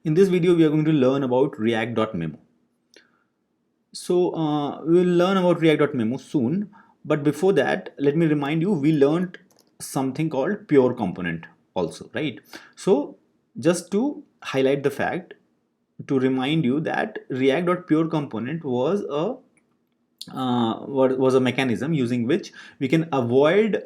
In this video, we are going to learn about React.memo. So we will learn about React.memo soon. But before that, let me remind you, we learned something called pure component also, right? So just to highlight the fact, to remind you that React.pure component was a mechanism using which we can avoid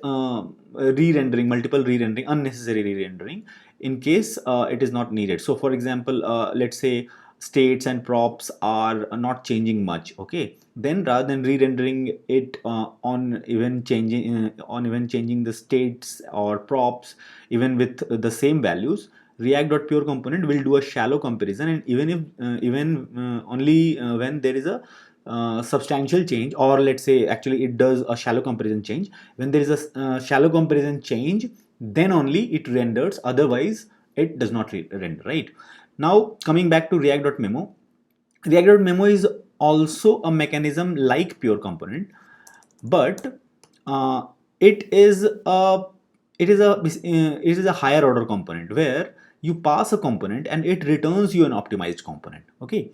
re-rendering, multiple re-rendering, unnecessary re-rendering in case it is not needed. So for example, let's say states and props are not changing much, okay, then rather than re-rendering it on even changing the states or props even with the same values, React.pure component will do a shallow comparison, and even if only when there is a substantial change, or let's say actually it does a shallow comparison change, when there is a shallow comparison change, then only it renders, otherwise it does not render, right? Now coming back to React.memo, React.memo is also a mechanism like pure component, but uh, it is a it is a higher order component where you pass a component and it returns you an optimized component, okay.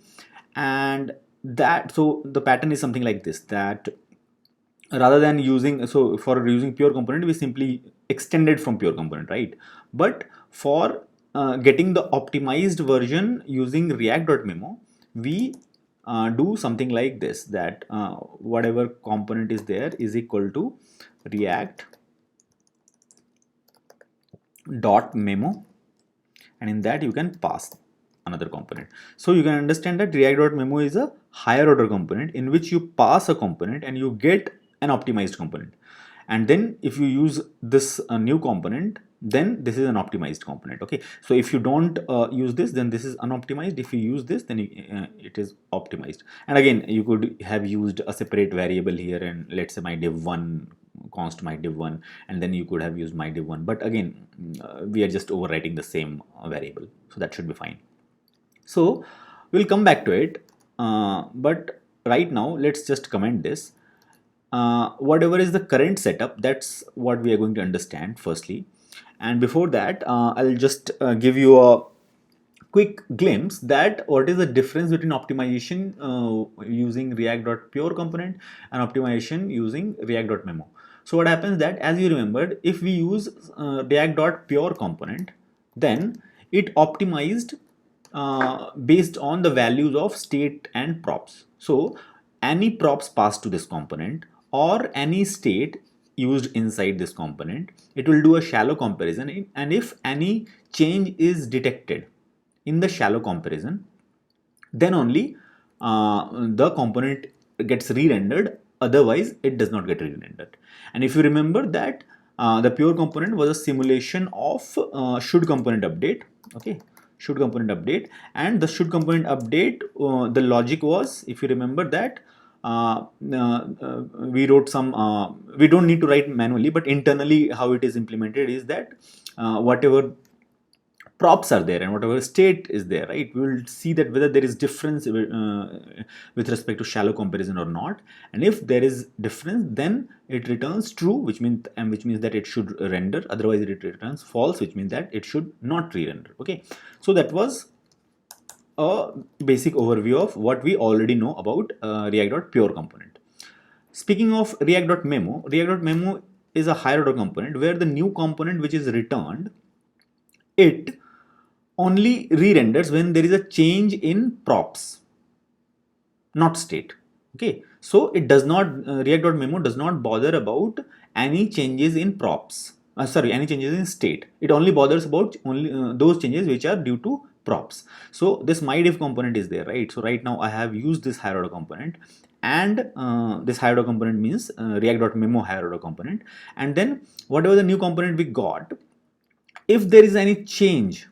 And that, so the pattern is something like this, that rather than using, so for using pure component we simply extended from pure component, right? But for getting the optimized version using React.memo, we do something like this, that whatever component is there is equal to React.memo, and in that you can pass another component. So you can understand that React.memo is a higher order component in which you pass a component and you get an optimized component. And then if you use this new component, then this is an optimized component, okay. So if you don't use this, then this is unoptimized. If you use this, then it is optimized. And again, you could have used a separate variable here, and let's say my div1, const my div1, and then you could have used my div1, but again, we are just overwriting the same variable, so that should be fine. So we'll come back to it, but right now let's just comment this. Whatever is the current setup, that's what we are going to understand firstly. And before that, I'll just give you a quick glimpse that what is the difference between optimization using React.pure component and optimization using React.memo. So what happens that, as you remembered, if we use React.pure component, then it optimized based on the values of state and props. So any props passed to this component or any state used inside this component, it will do a shallow comparison, and if any change is detected in the shallow comparison, then only the component gets re-rendered, otherwise it does not get re-rendered. And if you remember that the pure component was a simulation of should component update, okay, should component update. And the should component update, the logic was, if you remember that, we wrote some, we don't need to write manually, but internally how it is implemented is that whatever props are there and whatever state is there, right, we will see that whether there is difference with respect to shallow comparison or not. And if there is difference, then it returns true, which means that it should render, otherwise it returns false, which means that it should not re-render, okay. So that was a basic overview of what we already know about React.pure component. Speaking of React.memo, React.memo is a higher order component where the new component which is returned, it only re-renders when there is a change in props, not state, okay. So it does not, React.memo does not bother about any changes in props, any changes in state. It only bothers about only those changes which are due to props. So this myDiv component is there, right? So right now I have used this higher order component, and this higher order component means React.memo higher order component. And then whatever the new component we got, if there is any change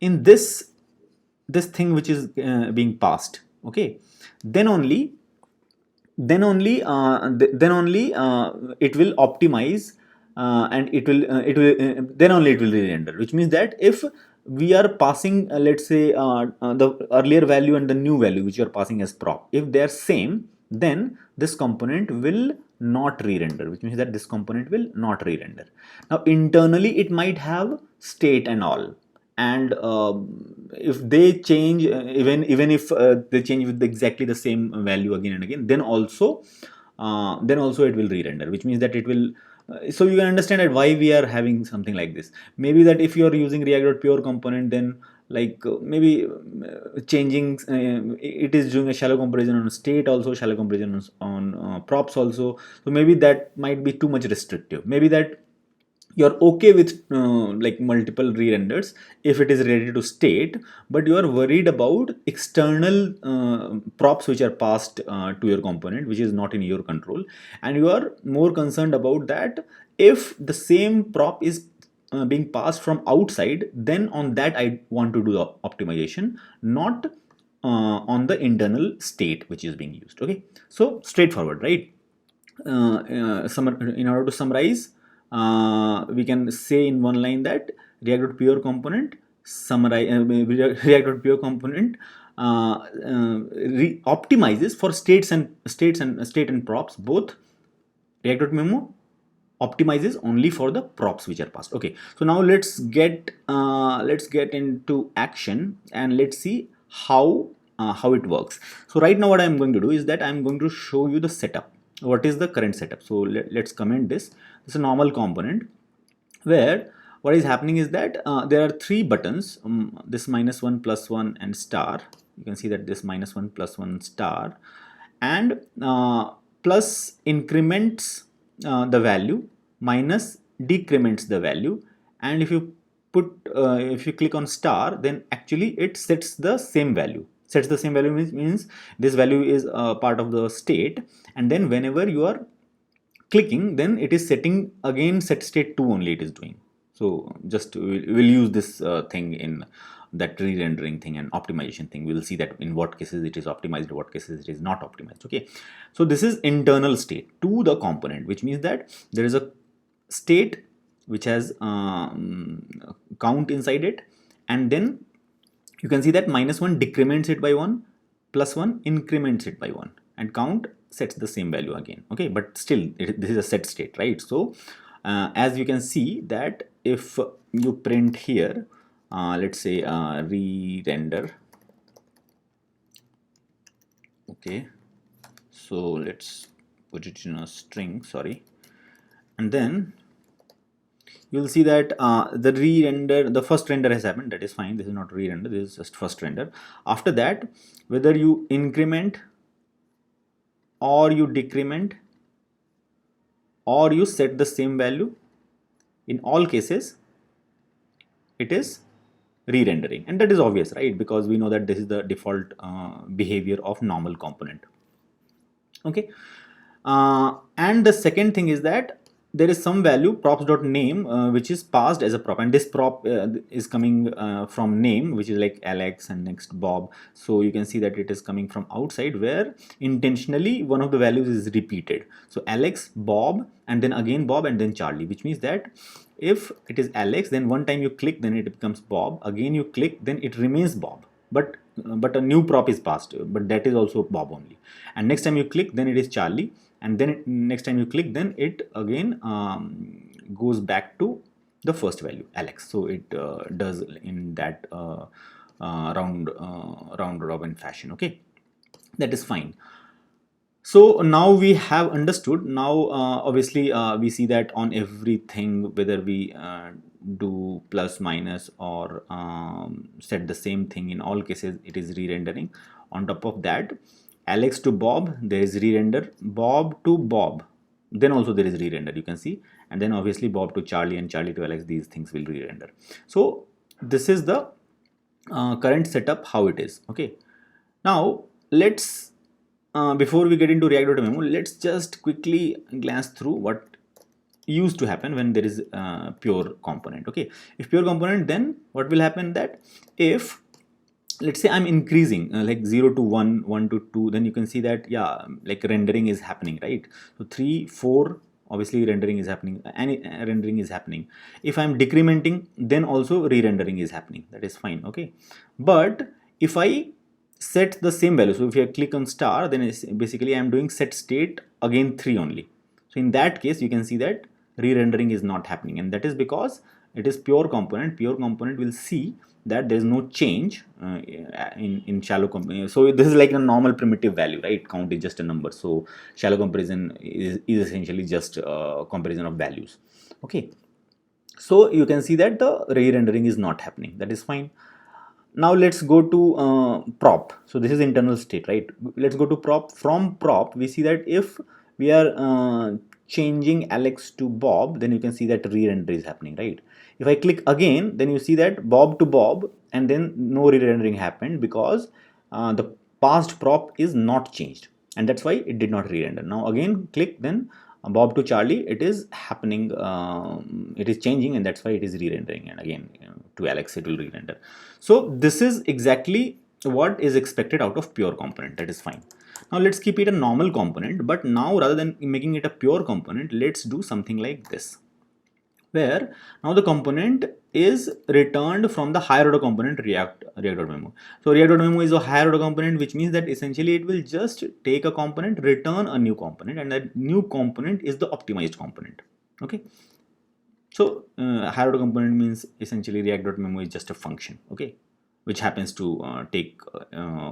in this thing which is being passed, okay, then only it will optimize, and then only it will re-render, which means that if we are passing, let's say the earlier value and the new value which you are passing as prop, if they are same, then this component will not re-render, which means that this component will not re-render. Now internally it might have state and all, and if they change, even if they change with exactly the same value again and again, then also it will re-render, which means that it will so you can understand that why we are having something like this. Maybe that if you are using React.pure component, then like maybe changing it is doing a shallow comparison on state, also shallow comparison on props also. So maybe that might be too much restrictive. Maybe that you're okay with like multiple re-renders if it is ready to state, but you are worried about external props which are passed to your component, which is not in your control, and you are more concerned about that if the same prop is being passed from outside, then on that I want to do the optimization, not on the internal state which is being used. Okay, so straightforward, right? In order to summarize, we can say in one line that React.pure component summarize React.pure component optimizes for state and props both. React.memo optimizes only for the props which are passed. Okay, so now let's get into action and let's see how it works. So right now what I'm going to do is that I'm going to show you the setup. What is the current setup? So let's comment this. This is a normal component where what is happening is that there are three buttons, this -1, +1 and star. You can see that this -1, +1, star, and plus increments the value, minus decrements the value, and if you click on star, then actually it sets the same value. Sets the same value means this value is part of the state, and then whenever you are clicking, then it is setting again set state 2 only it is doing. So just we'll use this thing in that re-rendering thing and optimization thing. We'll see that in what cases it is optimized, what cases it is not optimized. Okay, so this is internal state to the component, which means that there is a state which has count inside it, and then you can see that -1 decrements it by 1, +1 increments it by 1, and count sets the same value again. Okay, but still this is a set state, right? So as you can see that if you print here, let's say re-render. Okay, so let's put it in a string, sorry, and then you'll see that the first render has happened. That is fine. This is not re-render, this is just first render. After that, whether you increment or you decrement or you set the same value, in all cases it is re-rendering, and that is obvious, right? Because we know that this is the default behavior of normal component. Okay, and the second thing is that there is some value props.name which is passed as a prop, and this prop is coming from name, which is like Alex and next Bob. So you can see that it is coming from outside, where intentionally one of the values is repeated. So Alex, Bob, and then again Bob, and then Charlie, which means that if it is Alex, then one time you click, then it becomes Bob. Again you click, then it remains Bob, but a new prop is passed, but that is also Bob only. And next time you click, then it is Charlie, and then next time you click, then it again goes back to the first value, Alex. So it does in that round robin fashion. Okay, that is fine. So now we have understood. Now obviously we see that on everything, whether we do plus, minus, or set the same thing, in all cases it is re-rendering. On top of that, Alex to Bob, there is re-render. Bob to Bob, then also there is re-render, you can see. And then obviously Bob to Charlie and Charlie to Alex, these things will re-render. So this is the current setup, how it is. Okay, now let's before we get into React.memo, let's just quickly glance through what used to happen when there is pure component. Okay, if pure component, then what will happen, that if let's say I'm increasing like 0 to 1, 1 to 2, then you can see that, yeah, like rendering is happening, right? So 3, 4, obviously rendering is happening, and rendering is happening. If I'm decrementing, then also re-rendering is happening, that is fine. Okay, but if I set the same value, so if I click on star, then it's basically I'm doing set state again 3 only. So in that case, you can see that re-rendering is not happening, and that is because it is pure component, pure component will see that there is no change in shallow comparison. So this is like a normal primitive value, right? Count is just a number. So shallow comparison is essentially just comparison of values. Okay. So you can see that the re-rendering is not happening. That is fine. Now let's go to prop. So this is internal state, right? Let's go to prop. From prop, we see that if we are changing Alex to Bob, then you can see that re-render is happening, right? If I click again, then you see that Bob to Bob, and then no re-rendering happened because the past prop is not changed, and that's why it did not re-render. Now again click, then Bob to Charlie, it is happening, it is changing, and that's why it is re-rendering, and again to Alex it will re-render. So this is exactly what is expected out of pure component. That is fine. Now let's keep it a normal component, but now rather than making it a pure component, let's do something like this, where now the component is returned from the higher order component React.memo. So React.memo is a higher order component, which means that essentially it will just take a component, return a new component, and that new component is the optimized component. Okay. So higher order component means essentially React.memo is just a function, okay, which happens to take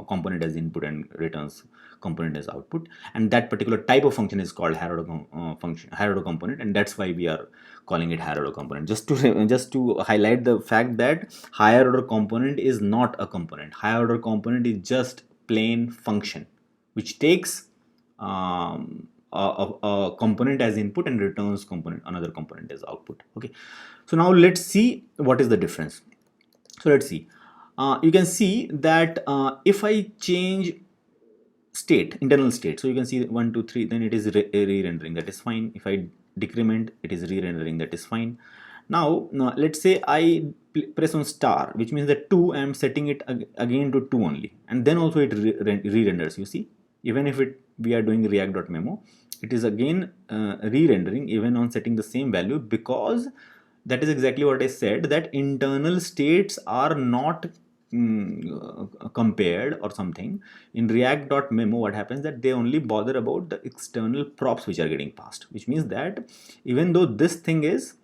component as input and returns component as output, and that particular type of function is called higher order function, higher order component, and that's why we are calling it higher order component. Just to highlight the fact that higher order component is not a component. Higher order component is just plain function, which takes a component as input and returns another component as output. Okay, so now let's see what is the difference. So let's see. You can see that if I change state, internal state, so you can see 1 2 3, then it is re-rendering. That is fine. If I decrement, it is re-rendering. That is fine. Now let's say I press on star, which means that 2, I am setting it again to 2 only, and then also it re-renders. You see, even if we are doing React.memo, it is again re-rendering even on setting the same value, because that is exactly what I said, that internal states are not compared or something. In React.memo, what happens that they only bother about the external props which are getting passed, which means that even though this thing is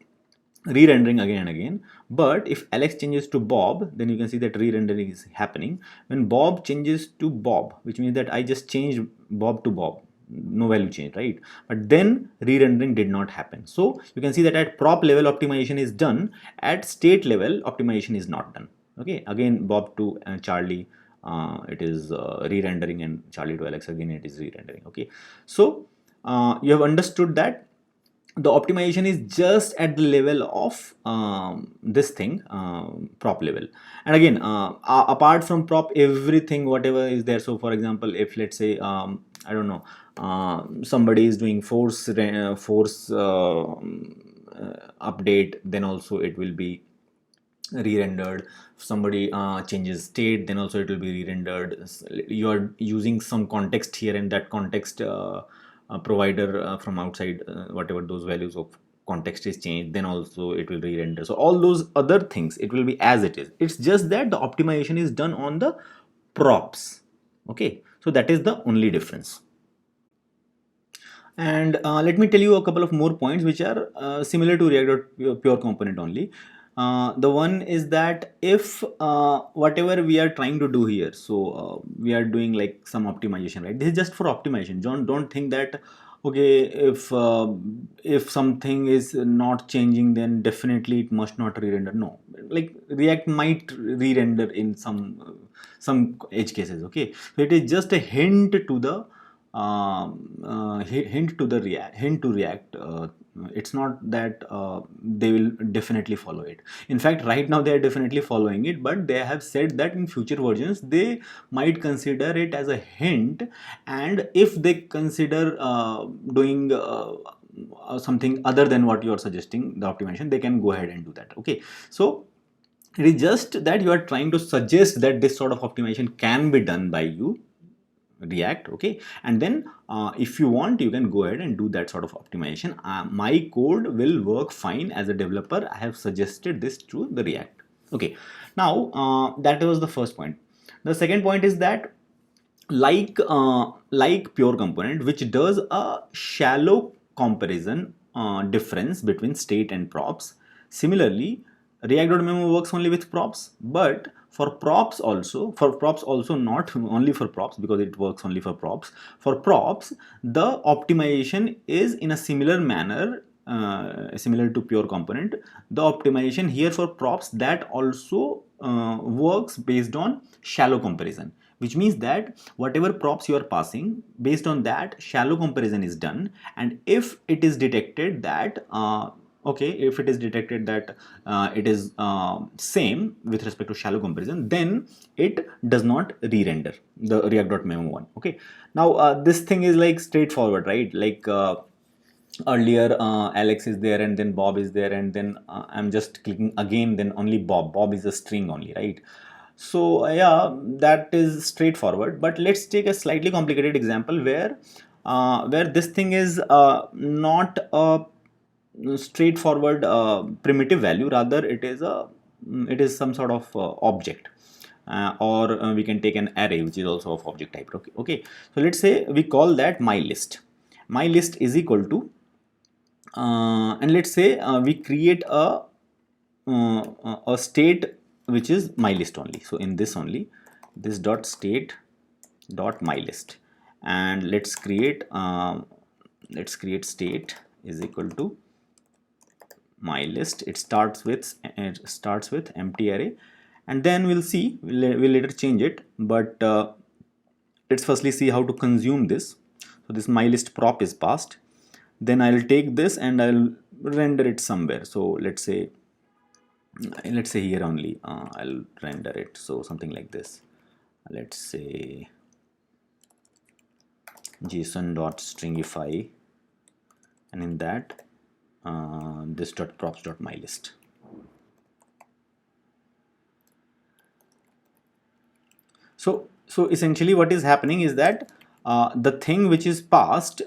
re-rendering again and again, but if Alex changes to Bob, then you can see that re-rendering is happening. When Bob changes to Bob, which means that I just changed Bob to Bob, no value change, right? But then re-rendering did not happen. So you can see that at prop level optimization is done, at state level optimization is not done. Okay, again Bob to Charlie, it is re-rendering, and Charlie to Alex, again it is re-rendering. Okay, so you have understood that the optimization is just at the level of this thing, prop level. And again apart from prop, everything whatever is there. So for example, if let's say I don't know, somebody is doing force update, then also it will be re-rendered. If somebody changes state, then also it will be re-rendered. You are using some context here, and that context provider from outside, whatever those values of context is changed, then also it will re-render. So all those other things, it will be as it is. It's just that the optimization is done on the props. Okay, so that is the only difference. And let me tell you a couple of more points which are similar to React pure component only. The one is that if whatever we are trying to do here, so we are doing like some optimization, right? This is just for optimization. Don't think that okay, if something is not changing, then definitely it must not re-render. No, like React might re-render in some edge cases. Okay, so it is just a hint to the hint to React. It's not that they will definitely follow it. In fact, right now they are definitely following it, but they have said that in future versions they might consider it as a hint, and if they consider doing something other than what you are suggesting, the optimization, they can go ahead and do that. Okay, so it is just that you are trying to suggest that this sort of optimization can be done by you, React. Okay, and then if you want, you can go ahead and do that sort of optimization. My code will work fine. As a developer, I have suggested this to the React. Okay, now that was the first point. The second point is that like pure component, which does a shallow comparison difference between state and props, similarly React.memo works only with props, but for props also, not only for props, because it works only for props. For props, the optimization is in a similar manner, similar to pure component. The optimization here for props, that also works based on shallow comparison, which means that whatever props you are passing, based on that shallow comparison is done. And if it is detected that okay, if it is detected that it is same with respect to shallow comparison, then it does not re-render the react.memo one. Okay, now this thing is like straightforward, right? Like earlier Alex is there, and then Bob is there, and then I'm just clicking again, then only Bob is a string only, right? So yeah, that is straightforward. But let's take a slightly complicated example where this thing is not a straightforward primitive value, rather it is some sort of object, or we can take an array which is also of object type. Okay, so let's say we call that my list is equal to and let's say we create a state which is my list only. So in this only, this dot state dot my list, and let's create state is equal to my list. It starts with empty array, and then we'll see, we'll later change it, but let's firstly see how to consume this. So this my list prop is passed, then I'll take this and I'll render it somewhere. So let's say here only I'll render it, so something like this. Let's say json.stringify, and in that this dot props dot my list. So essentially what is happening is that the thing which is passed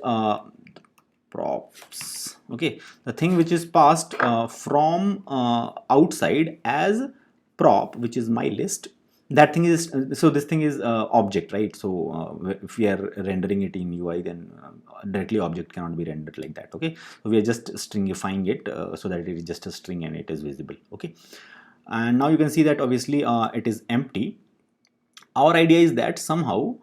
props, okay, the thing which is passed from outside as prop, which is my list, that thing is so this thing is object, right? So if we are rendering it in UI, then directly object cannot be rendered like that. Okay, so we are just stringifying it so that it is just a string and it is visible. Okay, and now you can see that obviously it is empty. Our idea is that somehow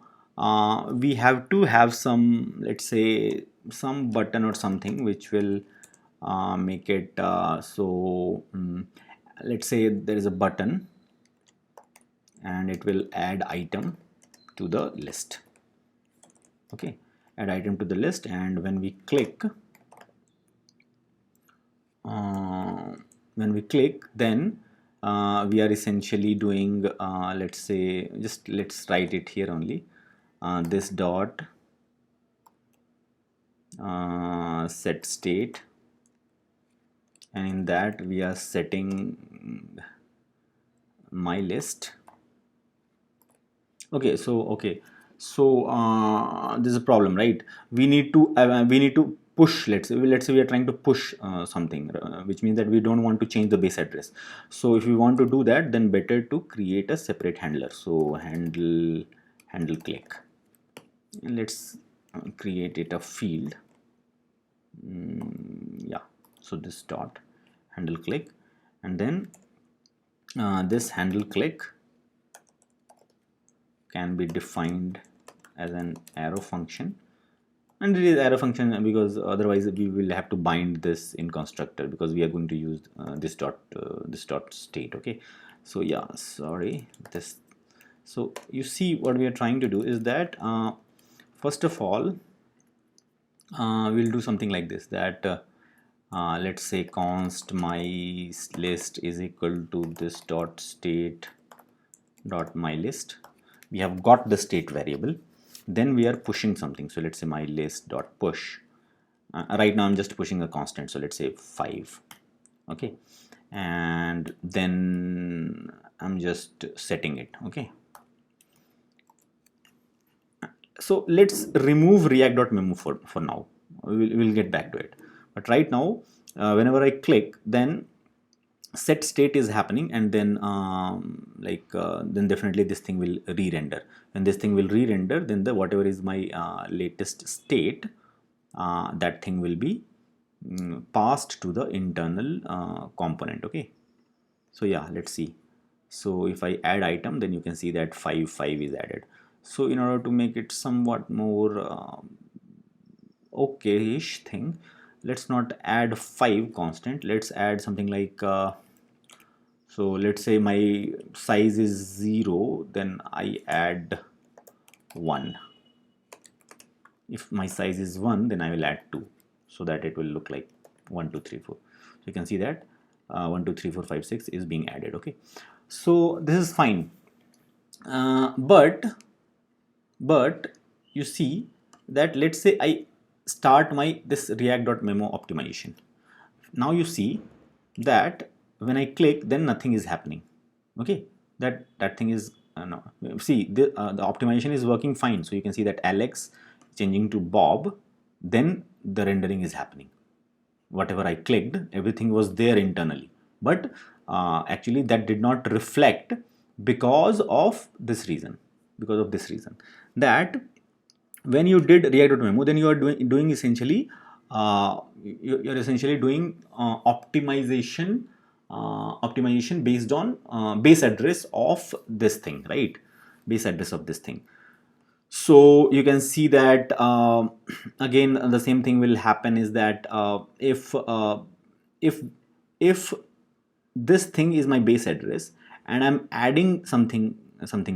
we have to have some, let's say, some button or something which will make it let's say there is a button and it will add item to the list. Okay, add item to the list, and when we click then we are essentially doing let's say, just let's write it here only, this dot set state, and in that we are setting my list. Okay, so this is a problem, right? We need to push, let's say we are trying to push something, which means that we don't want to change the base address. So if we want to do that, then better to create a separate handler. So handle click, and let's create it a field. Yeah, so this dot handle click, and then this handle click can be defined as an arrow function, and it is arrow function because otherwise we will have to bind this in constructor, because we are going to use this dot state. Okay, so yeah, sorry, this. So you see what we are trying to do is that first of all we'll do something like this, that let's say const my list is equal to this dot state dot my list. We have got the state variable, then we are pushing something. So let's say my list dot push. Right now I'm just pushing a constant, so let's say 5. Okay, and then I'm just setting it. Okay, so let's remove react.memo for now. We'll get back to it, but right now whenever I click, then set state is happening, and then then definitely this thing will re-render. When this thing will re-render, then the whatever is my latest state, that thing will be passed to the internal component. Okay, So yeah, let's see. So if I add item, then you can see that 5 is added. So in order to make it somewhat more okay-ish thing, let's not add 5 constant, let's add something like so let's say my size is 0, then I add 1. If my size is 1, then I will add 2, so that it will look like 1 2 3 4. So you can see that 1 2 3 4 5 6 is being added. Okay, so this is fine. But you see that, let's say I start my this React.memo optimization. Now you see that when I click, then nothing is happening. Okay, that thing is no. See, the optimization is working fine. So you can see that Alex changing to Bob, then the rendering is happening. Whatever I clicked, everything was there internally, but actually that did not reflect because of this reason. That when you did React.memo, then you are doing essentially you're essentially doing optimization based on base address of this thing, right? Base address of this thing. So you can see that again the same thing will happen, is that if if this thing is my base address and I'm adding something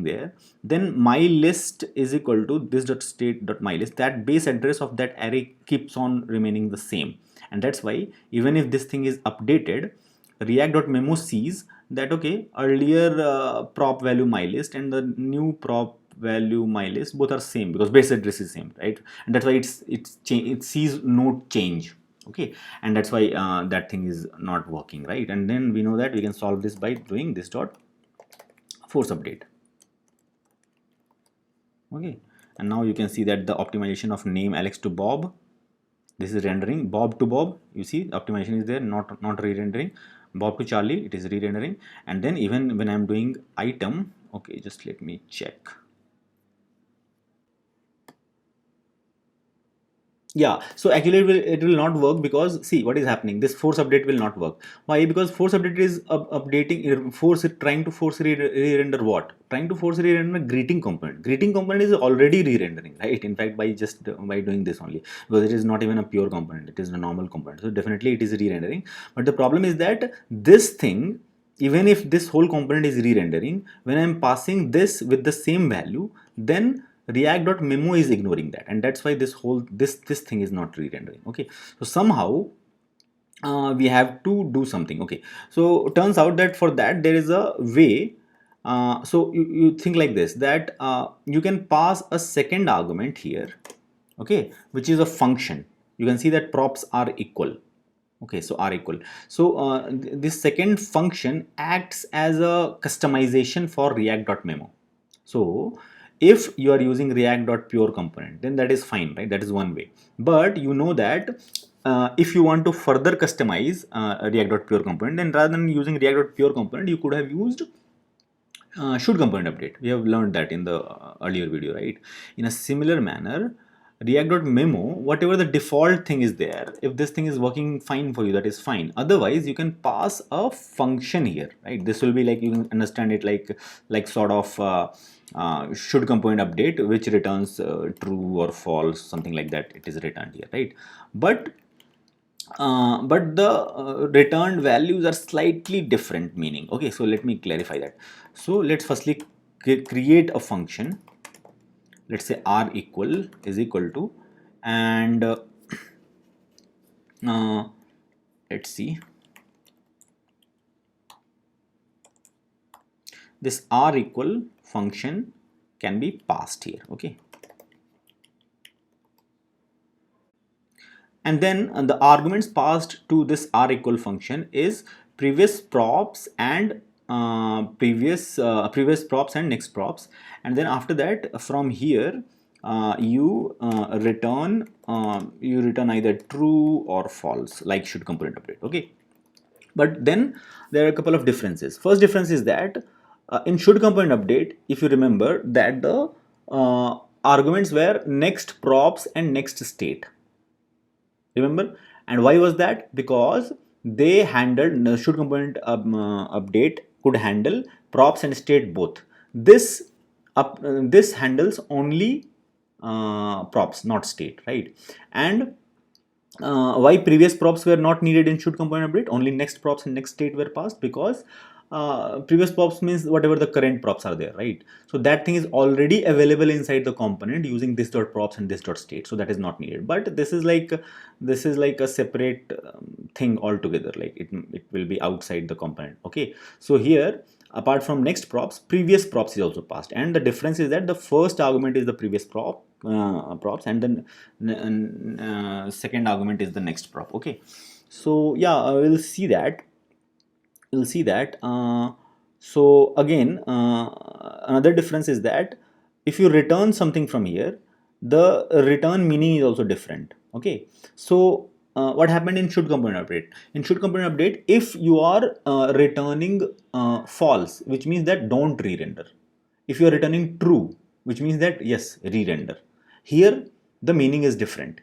there, then my list is equal to this dot state dot my list. That base address of that array keeps on remaining the same, and that's why even if this thing is updated, React.memo sees that okay, earlier prop value my list and the new prop value my list both are same because base address is same, right? And that's why it sees no change. Okay, and that's why that thing is not working, right? And then we know that we can solve this by doing this dot force update. Okay, and now you can see that the optimization of name Alex to Bob, this is rendering. Bob to Bob, you see optimization is there, not re-rendering. Bob to Charlie, it is re-rendering. And then even when I'm doing item, okay, just let me check. Yeah, so actually it will not work, because see what is happening, this force update will not work. Why? Because force update is updating force trying to force re-render what? Trying to force re-render greeting component. Greeting component is already re-rendering, right? In fact, by doing this only, because it is not even a pure component, it is a normal component, so definitely it is re-rendering. But the problem is that this thing, even if this whole component is re-rendering, when I'm passing this with the same value, then React.memo is ignoring that, and that's why this thing is not re-rendering. Okay, so somehow we have to do something. Okay, so turns out that for that there is a way. So you think like this, that you can pass a second argument here, okay, which is a function. You can see that props are equal. Okay, so are equal. So this second function acts as a customization for React.memo. So if you are using React.pure component, then that is fine, right? That is one way. But you know that if you want to further customize React.pure component, then rather than using React.pure component, you could have used should component update. We have learned that in the earlier video, right? In a similar manner, React.memo, whatever the default thing is there, if this thing is working fine for you, that is fine. Otherwise, you can pass a function here, right? This will be like, you can understand it like sort of should component update, which returns true or false, something like that. It is returned here, right? But the returned values are slightly different meaning. Okay, so let me clarify that. So let's firstly create a function. Let's say r equal is equal to, and let's see, this r equal function can be passed here. Okay, and then the arguments passed to this r equal function is previous props and previous props and next props, and then after that from here you return either true or false, like should component update. Okay, but then there are a couple of differences. First difference is that in should component update, if you remember that the arguments were next props and next state. Remember? And why was that? Because they handled should component update could handle props and state both. This handles only props, not state, right? And why previous props were not needed in should component update, only next props and next state were passed, because previous props means whatever the current props are there, right? So that thing is already available inside the component using this dot props and this dot state, so that is not needed. But this is like a separate thing altogether, like it will be outside the component. Okay, so here apart from next props, previous props is also passed, and the difference is that the first argument is the previous props, and then second argument is the next prop. Okay, so yeah, we'll see that so again, another difference is that if you return something from here, the return meaning is also different. Okay, so what happened in should component update? In should component update, if you are returning false, which means that don't re-render. If you are returning true, which means that yes, re-render. Here the meaning is different.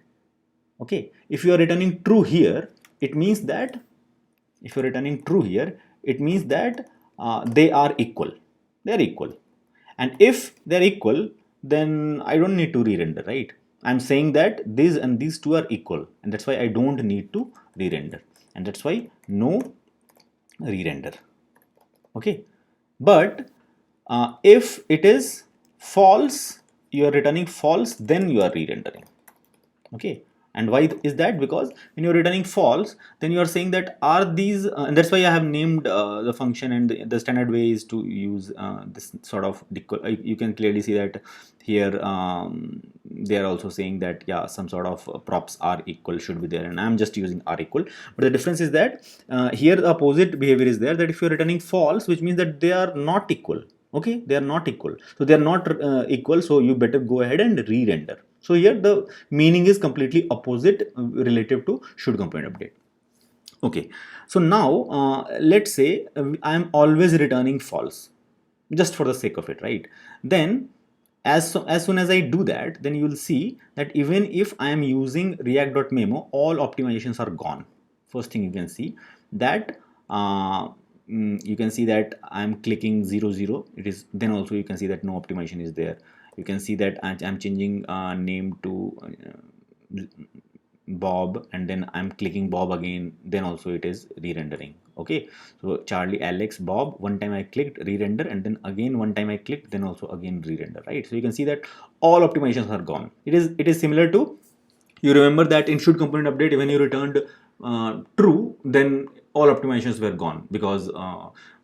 Okay, if you are returning true here, it means that if you're returning true here, it means that they are equal. They are equal. And if they're equal, then I don't need to re-render, right? I'm saying that these and these two are equal, and that's why I don't need to re-render. And that's why no re-render. Okay. But if it is false, you are returning false, then you are re-rendering. Okay, and why is that? Because when you're returning false, then you are saying that are these and that's why I have named the function, and the standard way is to use this sort of you can clearly see that here they are also saying that yeah, some sort of props are equal should be there, and I'm just using are equal. But the difference is that here the opposite behavior is there, that if you're returning false, which means that they are not equal. Okay, they are not equal, so they are not equal, so you better go ahead and re-render. So here the meaning is completely opposite relative to should component update. Okay, so now let's say I am always returning false, just for the sake of it, right? Then as soon as I do that, then you will see that even if I am using React.memo, all optimizations are gone. First thing you can see that you can see that I'm clicking 00, it is, then also you can see that no optimization is there. You can see that I'm changing name to Bob, and then I'm clicking Bob again, then also it is re-rendering. Okay, so Charlie, Alex, Bob, one time I clicked re-render, and then again one time I clicked, then also again re-render, right? So you can see that all optimizations are gone. It is similar to, you remember that in should component update, when you returned true, then all optimizations were gone, because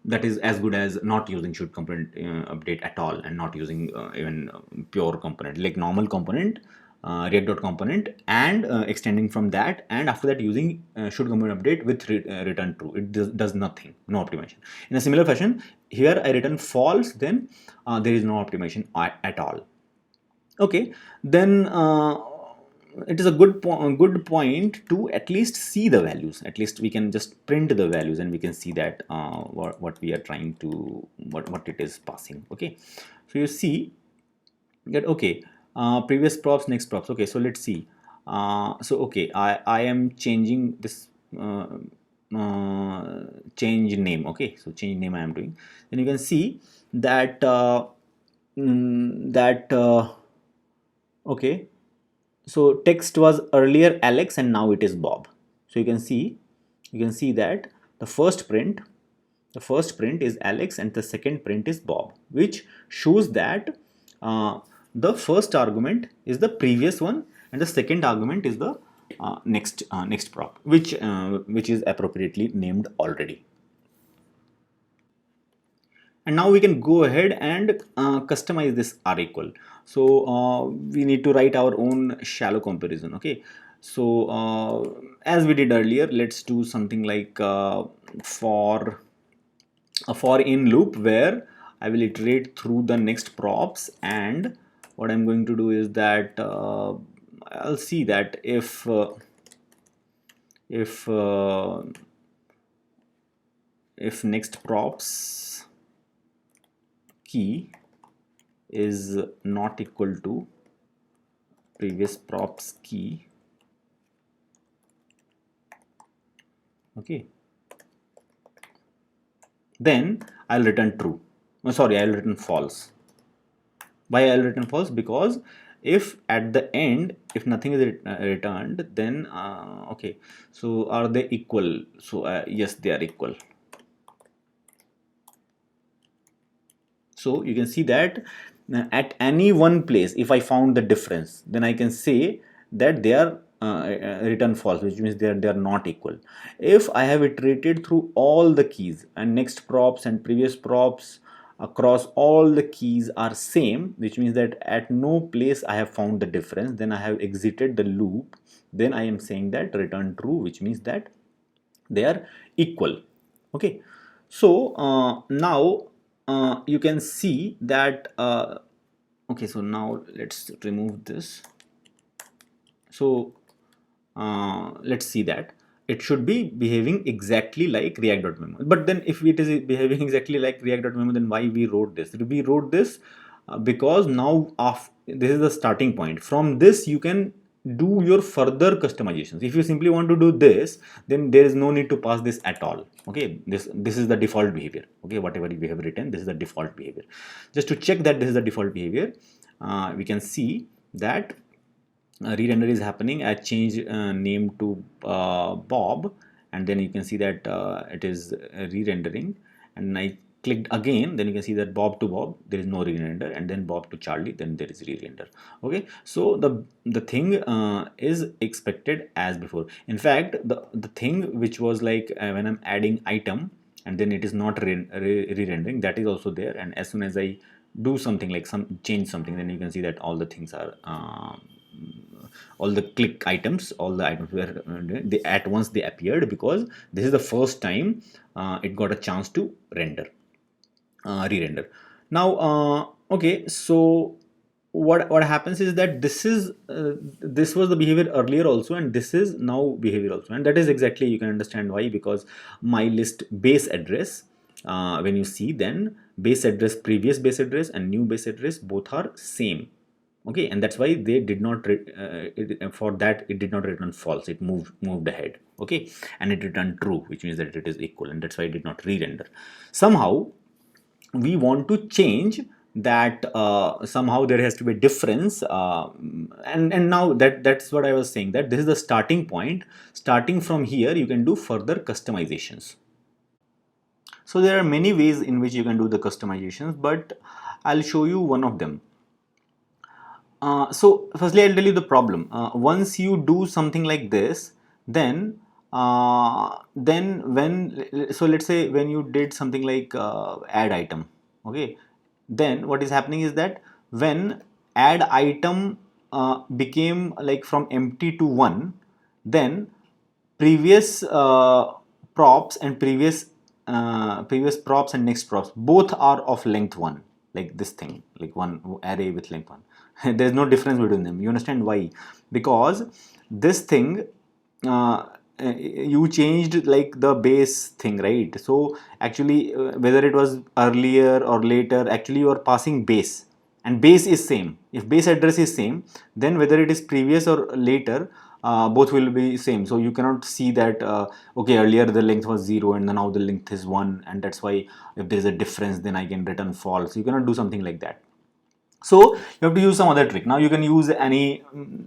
that is as good as not using should component update at all, and not using even pure component like normal component, react.component, and extending from that, and after that using should component update with return true. It does nothing, no optimization. In a similar fashion, here I return false, then there is no optimization at all. Okay, then it is a good point to at least see the values. At least we can just print the values, and we can see that what we are trying to, what it is passing. Okay, so you see that okay, previous props, next props. Okay, so let's see. So okay, I am changing this change name. Okay, so change name I am doing. Then you can see that okay, so text was earlier Alex, and now it is Bob. So you can see that the first print is Alex, and the second print is Bob, which shows that the first argument is the previous one, and the second argument is the next prop, which is appropriately named already. And now we can go ahead and customize this R equal. So we need to write our own shallow comparison. Okay, so as we did earlier, let's do something like for a for in loop, where I will iterate through the next props, and what I'm going to do is that I'll see that if next props key is not equal to previous props key. Okay, then I'll return true. Oh, sorry, I'll return false. Why I'll return false? Because if at the end, if nothing is returned, then okay, so are they equal? So yes, they are equal. So you can see that at any one place, if I found the difference, then I can say that they are return false, which means they are not equal. If I have iterated through all the keys and next props and previous props across all the keys are same, which means that at no place I have found the difference, then I have exited the loop, then I am saying that return true, which means that they are equal. Okay, so now you can see that okay, so now let's remove this. So let's see that it should be behaving exactly like React.memo. But then if it is behaving exactly like React.memo, then why we wrote this? We wrote this because now this is the starting point. From this you can do your further customizations. If you simply want to do this, then there is no need to pass this at all. Okay, this is the default behavior. Okay, whatever we have written, this is the default behavior. Just to check that this is the default behavior, we can see that re-render is happening. I change name to Bob, and then you can see that it is re-rendering, and I clicked again, then you can see that Bob to Bob there is no re-render, and then Bob to Charlie, then there is re-render. Okay, so the thing is expected as before. In fact, the thing which was like when I'm adding item and then it is not re-rendering, that is also there, and as soon as I do something like change something, then you can see that all the things are all the click items, all the items were they at once they appeared, because this is the first time it got a chance to render, re-render. Now okay, so what happens is that this was the behavior earlier also, and this is now behavior also, and that is exactly, you can understand why, because my list base address, when you see, then base address, previous base address and new base address both are same. Okay, and that's why they did not for that it did not return false, it moved ahead. Okay, and it returned true, which means that it is equal, and that's why it did not re-render. Somehow we want to change that, somehow there has to be a difference, and now that's what I was saying, that this is the starting point. Starting from here you can do further customizations. So there are many ways in which you can do the customizations, but I'll show you one of them. So firstly, I'll tell you the problem. Once you do something like this, then when, so let's say when you did something like add item, okay, then what is happening is that when add item became like from empty to 1, then previous props and previous props and next props both are of length 1, like this thing, like one array with length 1. There's no difference between them. You understand why? Because this thing, you changed like the base thing, right? So actually whether it was earlier or later, actually you are passing base, and base is same. If base address is same, then whether it is previous or later, both will be same. So you cannot see that okay, earlier the length was 0 and then now the length is 1, and that's why if there is a difference then I can return false. You cannot do something like that. So you have to use some other trick. Now you can use any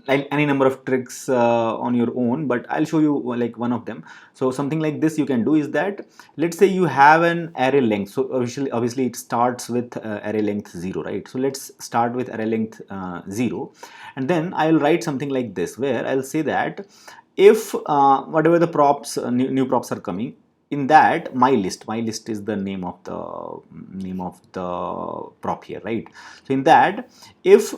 like any number of tricks on your own, but I'll show you like one of them. So something like this you can do is that, let's say you have an array length. So obviously it starts with array length 0, right? So let's start with array length 0, and then I'll write something like this, where I'll say that if whatever the props, new props are coming, in that my list is the name of the prop here, right? So in that, if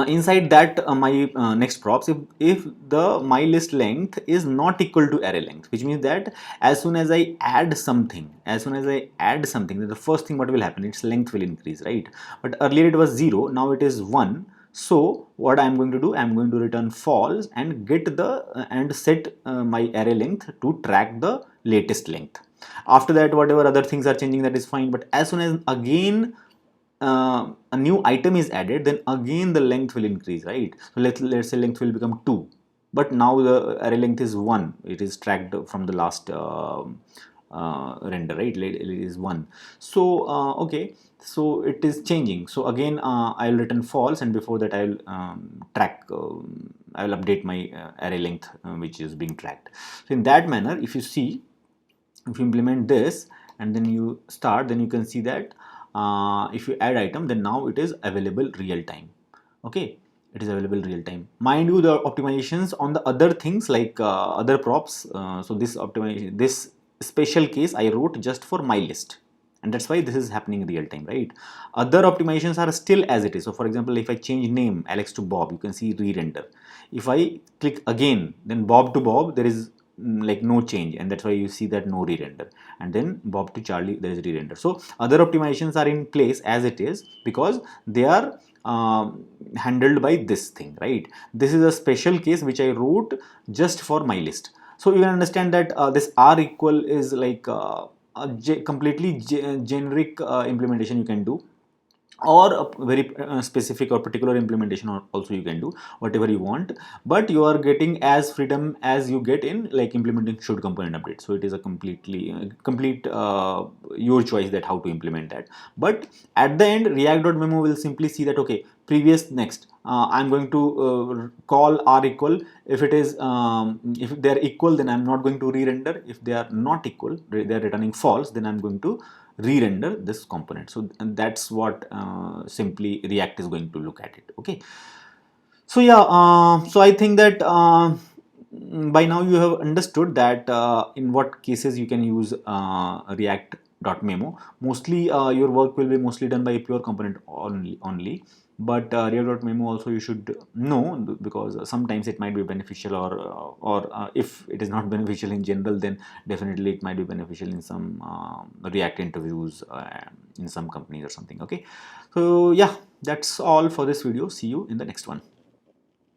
inside that my next props, if the my list length is not equal to array length, which means that as soon as I add something, then the first thing what will happen, its length will increase, right? But earlier it was 0, now it is 1. So what I'm going to do, I'm going to return false and get the and set my array length to track the latest length. After that, whatever other things are changing, that is fine. But as soon as again a new item is added, then again the length will increase, right? So let's say length will become 2. but now the array length is 1. It is tracked from the last render, right? It is 1. So okay, so it is changing. So again I will return false, and before that I will track I will update my array length which is being tracked. So in that manner, if you see, if you implement this and then you start, then you can see that if you add item, then now it is available real time. Okay, it is available real time. Mind you, the optimizations on the other things like other props, so this optimization, this special case I wrote just for my list, and that's why this is happening real time, right? Other optimizations are still as it is. So for example, if I change name Alex to Bob, you can see re-render. If I click again, then Bob to Bob, there is like no change, and that's why you see that no re-render. And then Bob to Charlie, there is re-render. So other optimizations are in place as it is because they are handled by this thing, right? This is a special case which I wrote just for my list. So you can understand that this R equal is like a completely generic implementation you can do, or a very specific or particular implementation also you can do whatever you want, but you are getting as freedom as you get in like implementing should component update. So it is a completely complete your choice that how to implement that. But at the end, React.memo will simply see that okay, previous next I'm going to call R equal. If it is if they are equal, then I'm not going to re-render. If they are not equal, they are returning false, then I'm going to re-render this component. So and that's what simply React is going to look at it. Okay, so yeah, so I think that by now you have understood that in what cases you can use React.memo. Mostly your work will be mostly done by a pure component only. But React.memo also you should know, because sometimes it might be beneficial, or if it is not beneficial in general, then definitely it might be beneficial in some React interviews in some companies or something. Okay, so yeah, that's all for this video. See you in the next one.